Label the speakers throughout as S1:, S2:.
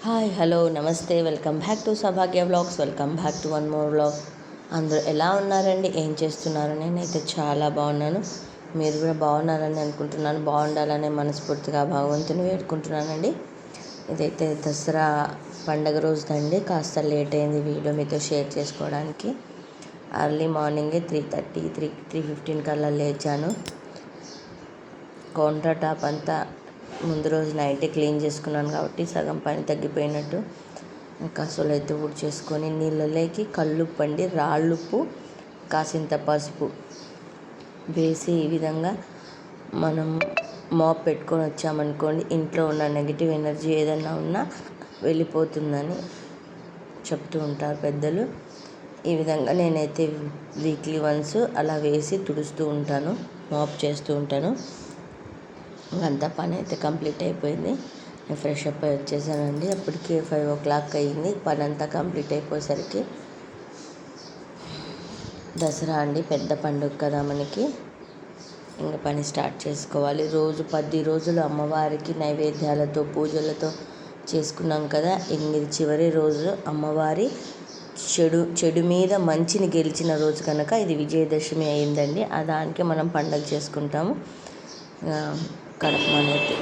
S1: Hi hello నమస్తే welcome back to Saubhagya vlogs. Welcome back to one more vlog. అందరూ ఎలా ఉన్నారండి? ఏం చేస్తున్నారు? నేనైతే చాలా బాగున్నాను. మీరు కూడా బాగున్నారని అనుకుంటున్నాను. బాగుండాలని మనస్ఫూర్తిగా భగవంతుని వేడుకుంటున్నానండి. ఇదైతే దసరా పండగ రోజుదండి. కాస్త లేట్ అయింది వీడియో మీతో షేర్ చేసుకోవడానికి. ఎర్లీ మార్నింగే 3:30 3:15 కల్లా లేచాను. కౌంటర్ టాప్ అంతా ముందు రోజు నైటే క్లీన్ చేసుకున్నాను కాబట్టి సగం పని తగ్గిపోయినట్టు. ఇంకా అసలు అయితే ఊడ్చేసుకొని నీళ్ళలోకి కల్లుప్పండి, రాళ్ళుప్పు, కాసింత పసుపు వేసి ఈ విధంగా మనం మాప్ పెట్టుకొని వచ్చామనుకోండి, ఇంట్లో ఉన్న నెగిటివ్ ఎనర్జీ ఏదన్నా ఉన్నా వెళ్ళిపోతుందని చెప్తూ ఉంటారు పెద్దలు. ఈ విధంగా నేనైతే వీక్లీ వన్స్ అలా వేసి తుడుస్తూ ఉంటాను, మాప్ చేస్తూ ఉంటాను. అంతా పని అయితే కంప్లీట్ అయిపోయింది. నేను ఫ్రెష్ అప్ అయి వచ్చేసానండి. అప్పటికి 5 o'clock అయ్యింది. పని అంతా కంప్లీట్ అయిపోయేసరికి. దసరా అండి, పెద్ద పండుగ కదా మనకి. ఇంకా పని స్టార్ట్ చేసుకోవాలి. రోజు 10 రోజులు అమ్మవారికి నైవేద్యాలతో పూజలతో చేసుకున్నాం కదా. ఇది చివరి రోజు. అమ్మవారి చెడు మీద మంచిని గెలిచిన రోజు కనుక ఇది విజయదశమి అయిందండి. దానికి మనం పండగ చేసుకుంటాము. కడపమానైతే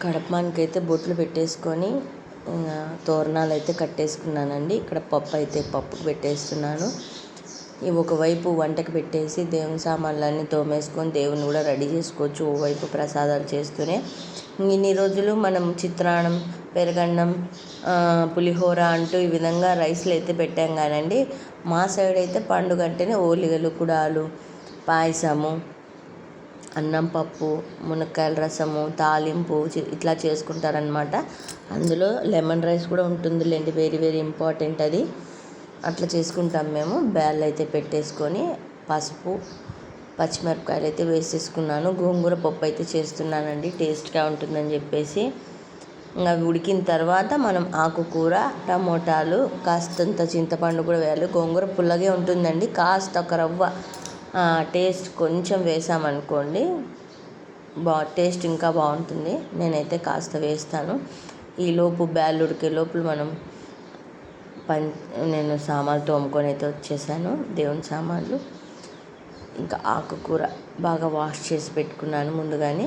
S1: కడపమానికైతే బొట్లు పెట్టేసుకొని తోరణాలు అయితే కట్టేసుకున్నానండి. ఇక్కడ పప్పు అయితే పప్పుకు పెట్టేస్తున్నాను. ఒకవైపు వంటకి పెట్టేసి దేవుని సామాన్లన్నీ తోమేసుకొని దేవుని కూడా రెడీ చేసుకోవచ్చు. ఓవైపు ప్రసాదాలు చేస్తూనే. ఇన్ని రోజులు మనం చిత్రాన్నం, పెరగన్నం, పులిహోర అంటూ ఈ విధంగా రైస్లు అయితే పెట్టాం కానండి. మా సైడ్ అయితే పండుగ అంటేనే ఓలిగలు, కుడాలు, పాయసము, అన్నం, పప్పు, మునక్కాయల రసము, తాలింపు ఇట్లా చేసుకుంటారనమాట. అందులో లెమన్ రైస్ కూడా ఉంటుందిలేండి, వెరీ వెరీ ఇంపార్టెంట్ అది. అట్లా చేసుకుంటాం మేము. బ్యాళ్ళు అయితే పెట్టేసుకొని పసుపు, పచ్చిమిరపకాయలు అయితే వేసేసుకున్నాను. గోంగూర పప్పు అయితే చేస్తున్నానండి, టేస్ట్గా ఉంటుందని చెప్పేసి. ఇంకా ఉడికిన తర్వాత మనం ఆకుకూర, టమోటాలు, కాస్తంత చింతపండు కూడా వేయాలి. గోంగూర పుల్లగే ఉంటుందండి. కాస్త ఒక రవ్వ టేస్ట్ కొంచెం వేసామనుకోండి, టేస్ట్ ఇంకా బాగుంటుంది. నేనైతే కాస్త వేస్తాను. ఈలోపు బ్యాళ్ళు ఉడికే లోపల నేను సామాన్లు తోముకొని అయితే వచ్చేసాను, దేవుని సామాన్లు. ఇంకా ఆకుకూర బాగా వాష్ చేసి పెట్టుకున్నాను ముందుగానే.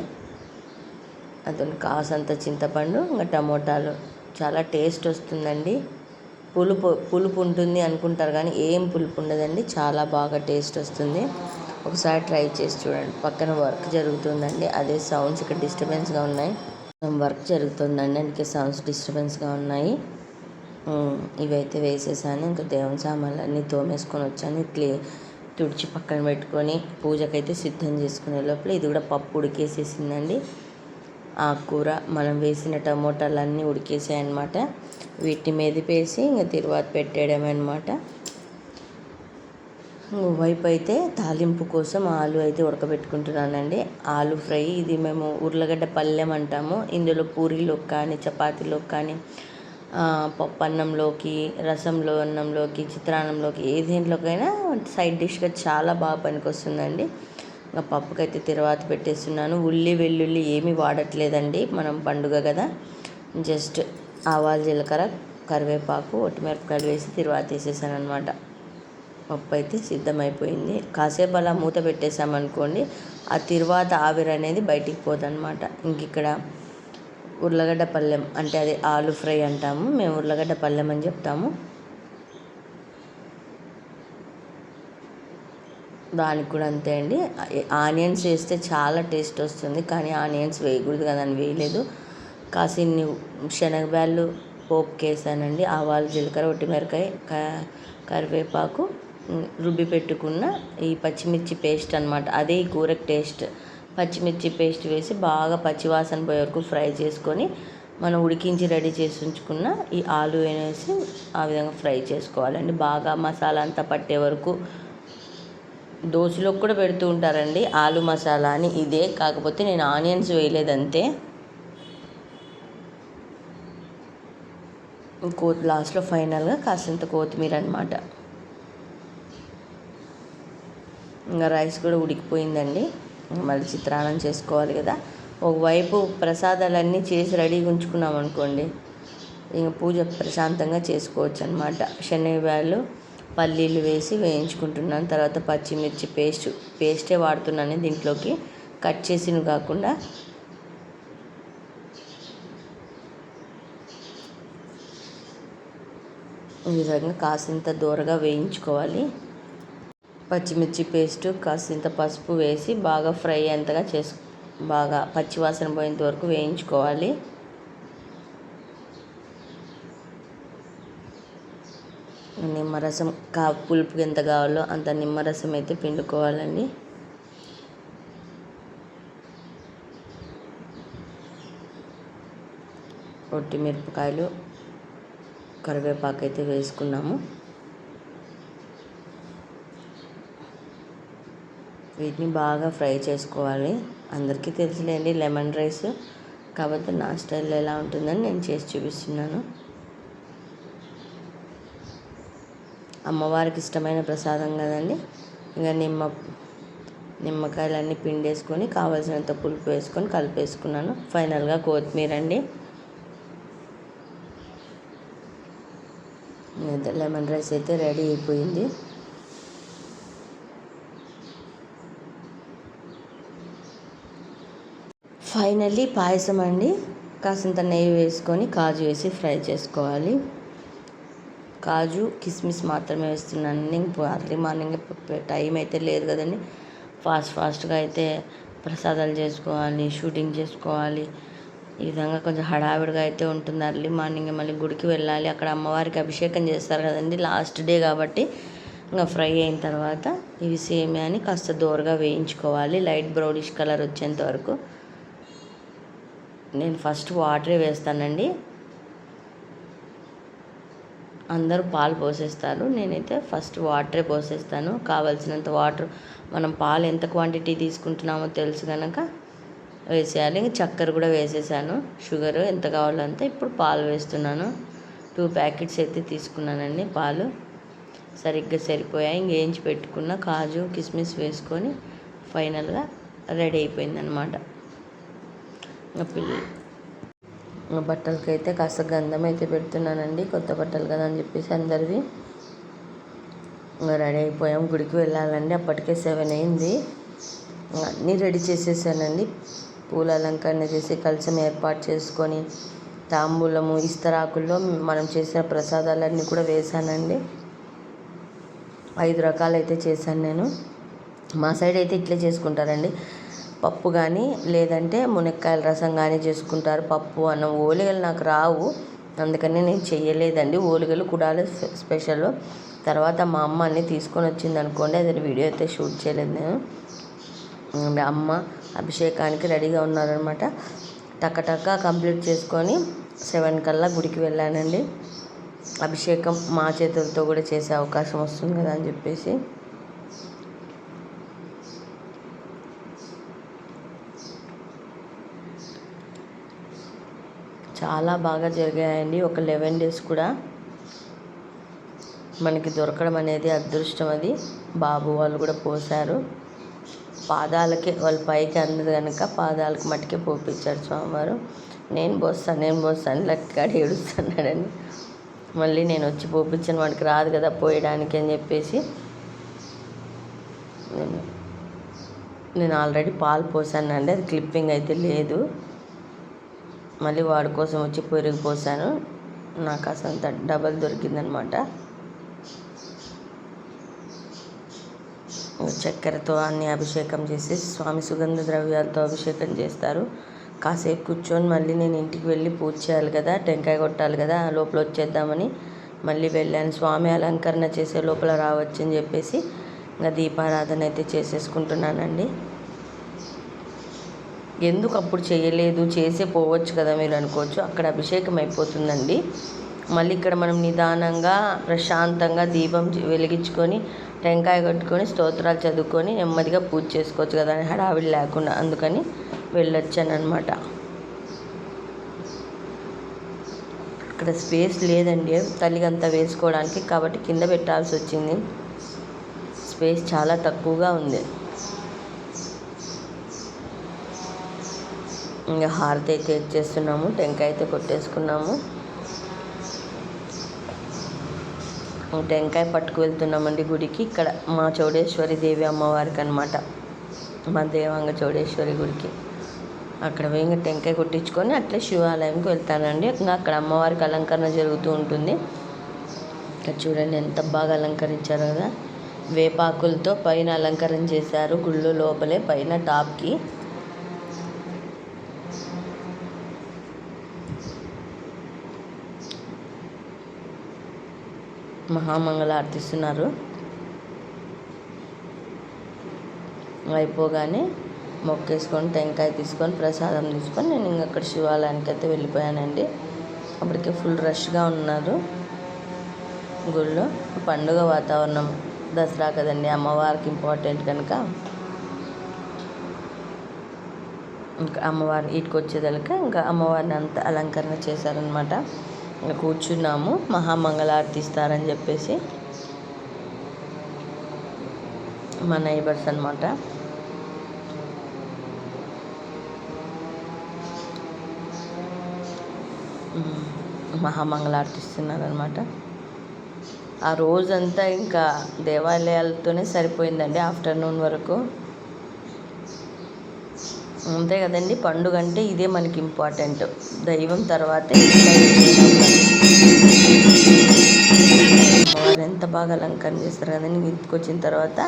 S1: అతను కాసంత చింతపండు, ఇంకా టమోటాలు. చాలా టేస్ట్ వస్తుందండి. పులుపు ఉంటుంది అనుకుంటారు కానీ ఏం పులుపు ఉండదండి. చాలా బాగా టేస్ట్ వస్తుంది. ఒకసారి ట్రై చేసి చూడండి. పక్కన వర్క్ జరుగుతుందండి, అదే సౌండ్స్ ఇక్కడ డిస్టర్బెన్స్గా ఉన్నాయి. వర్క్ జరుగుతుందండి, అందుకే సౌండ్స్ డిస్టర్బెన్స్గా ఉన్నాయి. ఇవైతే వేసేసాను. ఇంకా దేవుని సామాన్లు అన్నీ తోమేసుకొని వచ్చాను. తుడిచి పక్కన పెట్టుకొని పూజకైతే సిద్ధం చేసుకునే లోపల ఇది కూడా పప్పు ఉడికేసేసిందండి. ఆకుకూర, మనం వేసిన టమోటాలు అన్నీ ఉడికేసాయి అన్నమాట. వీటిని మెదిపేసి ఇంకా తిరువాత పెట్టేయడమే అనమాట. వైపు అయితే తాలింపు కోసం ఆలు అయితే ఉడకబెట్టుకుంటున్నానండి. ఆలు ఫ్రై ఇది మేము ఉర్లగడ్డ పళ్ళెం అంటాము. ఇందులో పూరీలోకి కానీ, చపాతీలోకి కానీ, పప్పు అన్నంలోకి, రసంలో అన్నంలోకి, చిత్రాన్నంలోకి, ఏ దేంట్లోకైనా సైడ్ డిష్గా చాలా బాగా పనికొస్తుందండి. ఇంకా పప్పుకైతే తిరువాత పెట్టేస్తున్నాను. ఉల్లి, వెల్లుల్లి ఏమీ వాడట్లేదండి, మనం పండుగ కదా. జస్ట్ ఆవాలు, జీలకర్ర, కరివేపాకు, ఒట్టిమిరపకాయలు వేసి తిరువాత వేసేసాను అనమాట. పప్పు అయితే సిద్ధమైపోయింది. కాసేపు అలా మూత పెట్టేసామనుకోండి, ఆ తిరువాత ఆవిరి అనేది బయటికి పోదన్నమాట. ఇంక ఇక్కడ ఉర్లగడ్డ పళ్ళెం అంటే అది ఆలు ఫ్రై అంటాము, మేము ఉర్లగడ్డ పళ్ళెం అని చెప్తాము. దానికి కూడా అంతే అండి. ఆనియన్స్ వేస్తే చాలా టేస్ట్ వస్తుంది, కానీ ఆనియన్స్ వేయకూడదు కదా అని వేయలేదు. కాసిన్ని శనగబ్యాళ్ళు పోపుకి వేసానండి. ఆవాలు, జీలకర్ర, ఒట్టిమిరకాయ, కరివేపాకు, రుబ్బి పెట్టుకున్న ఈ పచ్చిమిర్చి పేస్ట్ అనమాట. అదే ఈ కూరకు టేస్ట్. పచ్చిమిర్చి పేస్ట్ వేసి బాగా పచ్చివాసన పోయే వరకు ఫ్రై చేసుకొని, మనం ఉడికించి రెడీ చేసి ఉంచుకున్న ఈ ఆలు వేసి ఆ విధంగా ఫ్రై చేసుకోవాలండి. బాగా మసాలా అంతా పట్టే వరకు దోశలోకి కూడా పెడుతూ ఉంటారండి ఆలు మసాలా అని. ఇదే కాకపోతే నేను ఆనియన్స్ వేయలేదంతే. లాస్ట్లో ఫైనల్గా కాసింత కొత్తిమీర అనమాట. ఇంకా రైస్ కూడా ఉడికిపోయిందండి. మళ్ళీ చిత్రాన్నం చేసుకోవాలి కదా. ఒకవైపు ప్రసాదాలన్నీ చేసి రెడీగా ఉంచుకున్నాం అనుకోండి, ఇంక పూజ ప్రశాంతంగా చేసుకోవచ్చు అనమాట. శనగలు పల్లీలు వేసి వేయించుకుంటున్నాను. తర్వాత పచ్చిమిర్చి పేస్టే వాడుతున్నాను దీంట్లోకి, కట్ చేసినవి కాకుండా. ఈ విధంగా కాసింత దూరగా వేయించుకోవాలి. పచ్చిమిర్చి పేస్టు కాసింత పసుపు వేసి బాగా ఫ్రై అంతగా బాగా పచ్చివాసన పోయేంత వరకు వేయించుకోవాలి. నిమ్మరసం పులుపుకి ఎంత కావాలో అంత నిమ్మరసం అయితే పిండుకోవాలండి. ఒట్టి మిరపకాయలు, కరివేపాకు అయితే వేసుకున్నాము. వీటిని బాగా ఫ్రై చేసుకోవాలి. అందరికీ తెలుసులేండి లెమన్ రైస్, కాబట్టి నా స్టైల్లో ఎలా ఉంటుందని నేను చేసి చూపిస్తున్నాను. అమ్మవారికి ఇష్టమైన ప్రసాదం కదండి. ఇంకా నిమ్మకాయలన్నీ పిండేసుకొని కావాల్సినంత పులుపు వేసుకొని కలిపేసుకున్నాను. ఫైనల్గా కొత్తిమీర అండి. లెమన్ రైస్ అయితే రెడీ అయిపోయింది. ఫైనల్లీ పాయసం అండి. కాసింత నెయ్యి వేసుకొని కాజు వేసి ఫ్రై చేసుకోవాలి. కాజు కిస్మిస్ మాత్రమే వేస్తున్నాను. ఇంక అర్లీ మార్నింగ్ టైం అయితే లేదు కదండి. ఫాస్ట్గా అయితే ప్రసాదాలు చేసుకోవాలి, షూటింగ్ చేసుకోవాలి. ఈ విధంగా కొంచెం హడావిడిగా అయితే ఉంటుంది. అర్లీ మార్నింగ్ మళ్ళీ గుడికి వెళ్ళాలి. అక్కడ అమ్మవారికి అభిషేకం చేస్తారు కదండి, లాస్ట్ డే కాబట్టి. ఇంకా ఫ్రై అయిన తర్వాత ఇవి సేమియాని కాస్త దూరగా వేయించుకోవాలి, లైట్ బ్రౌనిష్ కలర్ వచ్చేంత వరకు. నేను ఫస్ట్ వాటరే వేస్తానండి. అందరూ పాలు పోసేస్తారు, నేనైతే ఫస్ట్ వాటరే పోసేస్తాను. కావాల్సినంత వాటర్, మనం పాలు ఎంత క్వాంటిటీ తీసుకుంటున్నామో తెలుసు కనుక వేసేయాలి. ఇంకా చక్కెర కూడా వేసేసాను, షుగర్ ఎంత కావాలో అంతే. ఇప్పుడు పాలు వేస్తున్నాను. 2 ప్యాకెట్స్ అయితే తీసుకున్నానండి పాలు. సరిగ్గా సరిపోయాయి. ఇంక వేయించి పెట్టుకున్న కాజు కిస్మిస్ వేసుకొని ఫైనల్గా రెడీ అయిపోయిందనమాట. బట్టలకి అయితే కాస్త గంధం అయితే పెడుతున్నానండి, కొత్త బట్టలు కదా అని చెప్పేసి అందరివి. ఇంకా రెడీ అయిపోయాం, గుడికి వెళ్ళాలండి. అప్పటికే 7 అయింది. అన్నీ రెడీ చేసేసానండి. పూల అలంకరణ చేసి కలశం ఏర్పాటు చేసుకొని తాంబూలము ఇస్తరాకుల్లో మనం చేసిన ప్రసాదాలన్నీ కూడా వేశానండి. 5 రకాలు అయితే చేశాను నేను. మా సైడ్ అయితే ఇట్లే చేసుకుంటారండి, పప్పు కానీ లేదంటే మునక్కాయల రసం కానీ చేసుకుంటారు. పప్పు అన్నం, ఓలిగలు నాకు రావు, అందుకని నేను చెయ్యలేదండి. ఓలిగలు కుడాలు స్పెషల్. తర్వాత మా అమ్మ అన్నీ తీసుకొని వచ్చింది అనుకోండి, అది వీడియో అయితే షూట్ చేయలేదు నేను. అమ్మ అభిషేకానికి రెడీగా ఉన్నారనమాట. టక్క కంప్లీట్ చేసుకొని 7 కల్లా గుడికి వెళ్ళానండి. అభిషేకం మా చేతులతో కూడా చేసే అవకాశం వస్తుంది కదా అని చెప్పేసి. చాలా బాగా జరిగాయండి. ఒక 11 days కూడా మనకి దొరకడం అనేది అదృష్టం. అది బాబు వాళ్ళు కూడా పోశారు. పాదాలకి వాళ్ళు పైకి అందదు కనుక పాదాలకు మట్టుకే పోపించాడు స్వామివారు. నేను పోస్తాను లెక్కడి ఏడుస్తున్నాడని. మళ్ళీ నేను వచ్చి పోపించాను, వాడికి రాదు కదా పోయడానికి అని చెప్పేసి నేను ఆల్రెడీ పాలు పోసానండి. అది క్లిప్పింగ్ అయితే లేదు. మళ్ళీ వాడి కోసం వచ్చి పెరుగు పోసాను. నాకు అసలు డబల్ దొరికిందనమాట. చక్కెరతో అన్ని అభిషేకం చేసి స్వామి సుగంధ ద్రవ్యాలతో అభిషేకం చేస్తారు. కాసేపు కూర్చొని మళ్ళీ నేను ఇంటికి వెళ్ళి పూజ చేయాలి కదా, టెంకాయ కొట్టాలి కదా, లోపల వచ్చేద్దామని మళ్ళీ వెళ్ళాను. స్వామి అలంకరణ చేసే లోపల రావచ్చు అని చెప్పేసి ఇంకా దీపారాధన అయితే చేసేసుకుంటున్నానండి. ఎందుకు అప్పుడు చేయలేదు, చేసే పోవచ్చు కదా మీరు అనుకోవచ్చు. అక్కడ అభిషేకం అయిపోతుందండి. మళ్ళీ ఇక్కడ మనం నిదానంగా ప్రశాంతంగా దీపం వెలిగించుకొని టెంకాయ కొట్టుకొని స్తోత్రాలు చదువుకొని నెమ్మదిగా పూజ చేసుకోవచ్చు కదా అని హడావిడి లేకుండా, అందుకని వెళ్ళొచ్చాను అనమాట. ఇక్కడ స్పేస్ లేదండి తల్లిగంతా వేసుకోవడానికి, కాబట్టి కింద పెట్టాల్సి వచ్చింది. స్పేస్ చాలా తక్కువగా ఉంది. ఇంకా హారతి అయితే ఇచ్చేస్తున్నాము, టెంకాయ అయితే కొట్టేసుకున్నాము. టెంకాయ పట్టుకు వెళ్తున్నామండి గుడికి. ఇక్కడ మా చౌడేశ్వరి దేవి అమ్మవారికి అనమాట, మా దేవాంగ చౌడేశ్వరి గుడికి. అక్కడ పోయి టెంకాయ కొట్టించుకొని అట్లే శివాలయంకి వెళ్తానండి. ఇంకా అక్కడ అమ్మవారికి అలంకరణ జరుగుతూ ఉంటుంది. ఇక్కడ చూడండి ఎంత బాగా అలంకరించారు కదా, వేపాకులతో పైన అలంకరణ చేశారు గుళ్ళు లోపలే, పైన టాప్కి. మహామంగళ ఆర్తిస్తున్నారు. అయిపోగానే మొక్కేసుకొని టెంకాయ తీసుకొని ప్రసాదం తీసుకొని నేను ఇంక అక్కడ శివాలయానికి అయితే వెళ్ళిపోయానండి. అప్పటికే ఫుల్ రష్గా ఉన్నారు గుళ్ళో. పండుగ వాతావరణం, దసరా కదండి, అమ్మవారికి ఇంపార్టెంట్ కనుక ఇంకా అమ్మవారి ఇంటికి వచ్చేదలక ఇంకా అమ్మవారిని అంతా అలంకరణ చేశారనమాట. ఇంకా కూర్చున్నాము, మహామంగళారతి ఇస్తారని చెప్పేసి మా నైబర్స్ అనమాట. మహామంగళారతి ఇస్తున్నారనమాట. ఆ రోజంతా ఇంకా దేవాలయాలతోనే సరిపోయిందండి, ఆఫ్టర్నూన్ వరకు. అంతే కదండి, పండుగ అంటే ఇదే మనకి ఇంపార్టెంట్. దైవం తర్వాతే అమ్మవారు ఎంత బాగా అలంకరణ చేస్తారు కదండి. ఇంటికి వచ్చిన తర్వాత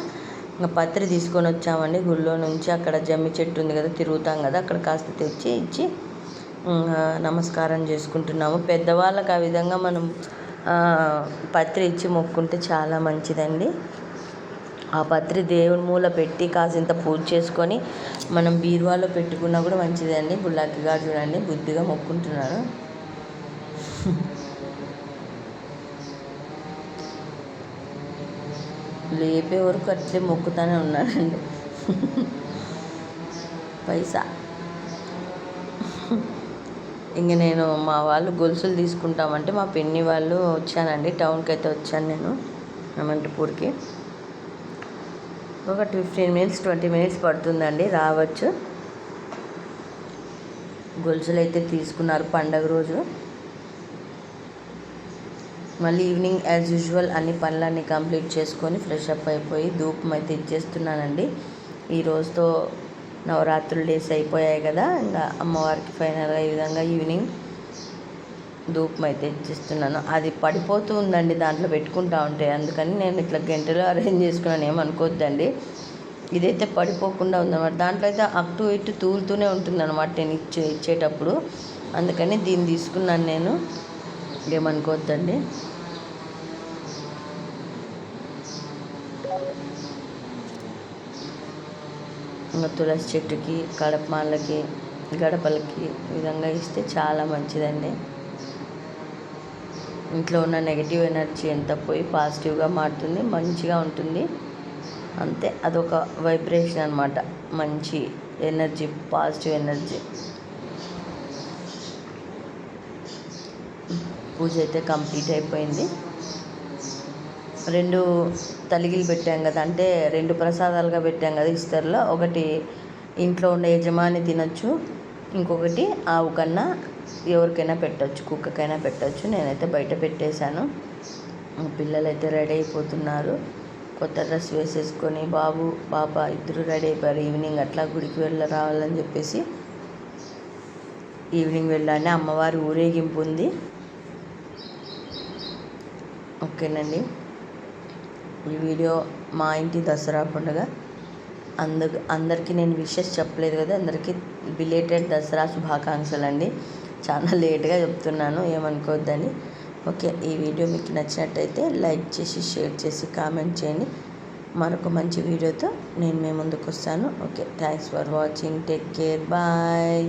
S1: ఇంకా పత్రి తీసుకొని వచ్చామండి గుళ్ళో నుంచి. అక్కడ జమ్మి చెట్టు ఉంది కదా, తిరుగుతాం కదా, అక్కడ కాస్త తెచ్చి ఇచ్చి నమస్కారం చేసుకుంటున్నాము. పెద్దవాళ్ళకి ఆ విధంగా మనం పత్రి ఇచ్చి మొక్కుంటే చాలా మంచిదండి. ఆ పత్రి దేవుని మూల పెట్టి కాసింత పూజ చేసుకొని మనం బీరువాలో పెట్టుకున్నా కూడా మంచిదండి. బుల్లాకి గారు చూడండి బుద్ధిగా మొక్కుంటున్నాడు. లేపే వరకు అట్లే మొక్కుతానే ఉన్నాడండి. పైసా ఇంక నేను మా వాళ్ళు గొలుసులు తీసుకుంటామంటే మా పిన్ని వాళ్ళు వచ్చానండి. టౌన్కి అయితే వచ్చాను నేను అనంతపూర్కి. ఒక 15 మినిట్స్ 20 మినిట్స్ పడుతుందండి, రావచ్చు. గొలుసులు అయితే తీసుకున్నారు పండగ రోజు. మళ్ళీ ఈవినింగ్ యాజ్ యూజువల్ అన్ని పనులన్నీ కంప్లీట్ చేసుకొని ఫ్రెష్ అప్ అయిపోయి ధూపం అయితే ఇచ్చేస్తున్నానండి. ఈ రోజుతో నవరాత్రుల డేస్ అయిపోయాయి కదా, ఇంకా అమ్మవారికి ఫైనల్గా ఈ విధంగా ఈవినింగ్ ధూపం అయితే ఇచ్చేస్తున్నాను. అది పడిపోతూ ఉందండి దాంట్లో పెట్టుకుంటా ఉంటే, అందుకని నేను ఇట్లా గంటలో అరేంజ్ చేసుకున్నాను, ఏమనుకోవద్దండి. ఇదైతే పడిపోకుండా ఉందన్నమాట. దాంట్లో అయితే అటు ఇటు తూలుతూనే ఉంటుందన్నమాట నేను ఇచ్చేటప్పుడు, అందుకని దీన్ని తీసుకున్నాను నేను, ఏమనుకోవద్దండి. ఇంకా తులసి చెట్టుకి, కడపమాలకి, గడపలకి ఈ విధంగా ఇస్తే చాలా మంచిదండి. ఇంట్లో ఉన్న నెగిటివ్ ఎనర్జీ ఎంత పోయి పాజిటివ్గా మారుతుంది, మంచిగా ఉంటుంది. అంతే, అదొక వైబ్రేషన్ అనమాట, మంచి ఎనర్జీ, పాజిటివ్ ఎనర్జీ. పూజ అయితే కంప్లీట్ అయిపోయింది. 2 తలిగిలు పెట్టాం కదా, అంటే 2 ప్రసాదాలుగా పెట్టాం కదా ఇస్తర్లో. ఒకటి ఇంట్లో ఉండే యజమాని తినొచ్చు, ఇంకొకటి ఆవు కన్నా ఎవరికైనా పెట్టచ్చు, కుక్కకైనా పెట్టచ్చు. నేనైతే బయట పెట్టేశాను. పిల్లలు అయితే రెడీ అయిపోతున్నారు, కొత్త డ్రెస్ వేసేసుకొని. బాబు పాప ఇద్దరు రెడీ అయిపోయారు. ఈవినింగ్ అట్లా గుడికి రావాలని చెప్పేసి ఈవినింగ్ వెళ్ళాను. అమ్మవారి ఊరేగింపు ఉంది. ఓకేనండి, ఈ వీడియో మా ఇంటి దసరా పండుగ. అందరికీ నేను విషెస్ చెప్పలేదు కదా, అందరికీ బిలేటెడ్ దసరా శుభాకాంక్షలు అండి. చాలా లేట్గా చెప్తున్నాను, ఏమనుకోవద్దండి. ఓకే, ఈ వీడియో మీకు నచ్చినట్టయితే లైక్ చేసి, షేర్ చేసి, కామెంట్ చేయండి. మరొక మంచి వీడియోతో నేను మీ ముందుకు వస్తాను. Okay, thanks for watching. Take care, bye.